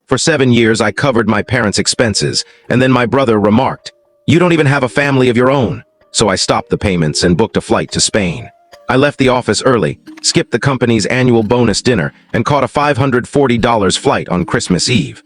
For 7 years, I covered my parents' expenses, and then my brother remarked, "You don't even have a family of your own." So I stopped the payments and booked a flight to Spain. I left the office early, skipped the company's annual bonus dinner, and caught a $540 flight on Christmas Eve.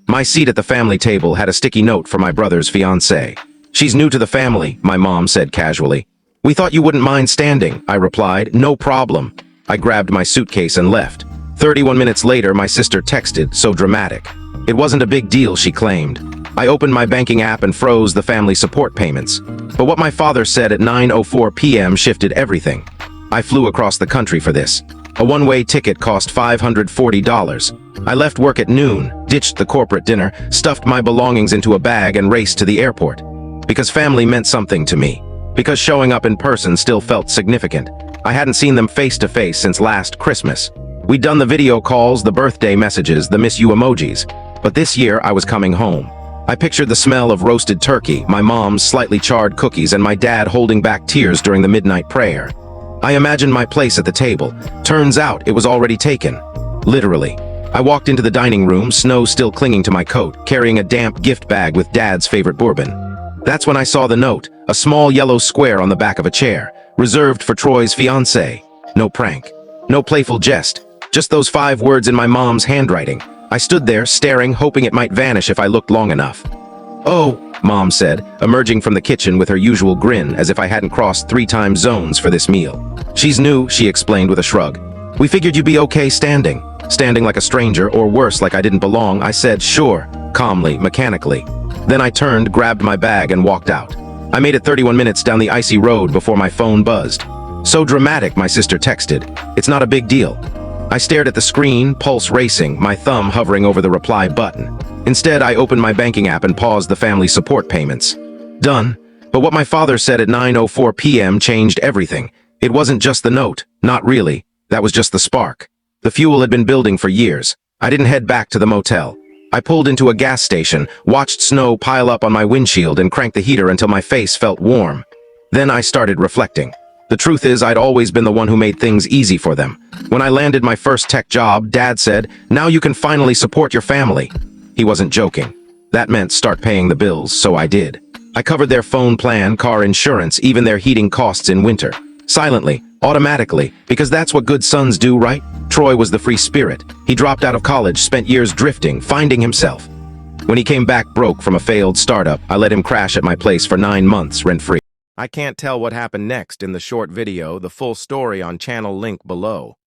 My seat at the family table had a sticky note for my brother's fiancée. "She's new to the family," my mom said casually. "We thought you wouldn't mind standing," I replied. "No problem." I grabbed my suitcase and left. 31 minutes later, my sister texted, so dramatic. It wasn't a big deal, she claimed. I opened my banking app and froze the family support payments. But what my father said at 9:04 p.m. shifted everything. I flew across the country for this. A one-way ticket cost $540. I left work at noon, ditched the corporate dinner, stuffed my belongings into a bag and raced to the airport. Because family meant something to me. Because showing up in person still felt significant. I hadn't seen them face to face since last Christmas. We'd done the video calls, the birthday messages, the miss you emojis. But this year, I was coming home. I pictured the smell of roasted turkey, my mom's slightly charred cookies, and my dad holding back tears during the midnight prayer. I imagined my place at the table. Turns out, it was already taken. Literally. I walked into the dining room, snow still clinging to my coat, carrying a damp gift bag with Dad's favorite bourbon. That's when I saw the note, a small yellow square on the back of a chair, reserved for Troy's fiancée. No prank. No playful jest. Just those 5 words in my mom's handwriting. I stood there, staring, hoping it might vanish if I looked long enough. "Oh," Mom said, emerging from the kitchen with her usual grin, as if I hadn't crossed 3 time zones for this meal. "She's new," she explained with a shrug. "We figured you'd be okay standing." Standing like a stranger, or worse, like I didn't belong, I said, "Sure," calmly, mechanically. Then I turned, grabbed my bag, and walked out. I made it 31 minutes down the icy road before my phone buzzed. "So dramatic," my sister texted. "It's not a big deal." I stared at the screen, pulse racing, my thumb hovering over the reply button. Instead, I opened my banking app and paused the family support payments. Done. But what my father said at 9:04 p.m. changed everything. It wasn't just the note. Not really. That was just the spark. The fuel had been building for years. I didn't head back to the motel. I pulled into a gas station, watched snow pile up on my windshield, and cranked the heater until my face felt warm. Then I started reflecting. The truth is, I'd always been the one who made things easy for them. When I landed my first tech job, Dad said, "Now you can finally support your family." He wasn't joking. That meant start paying the bills, so I did. I covered their phone plan, car insurance, even their heating costs in winter. Silently, automatically, because that's what good sons do, right? Troy was the free spirit. He dropped out of college, spent years drifting, finding himself. When he came back broke from a failed startup, I let him crash at my place for 9 months, rent-free. I can't tell what happened next in the short video, the full story on channel link below.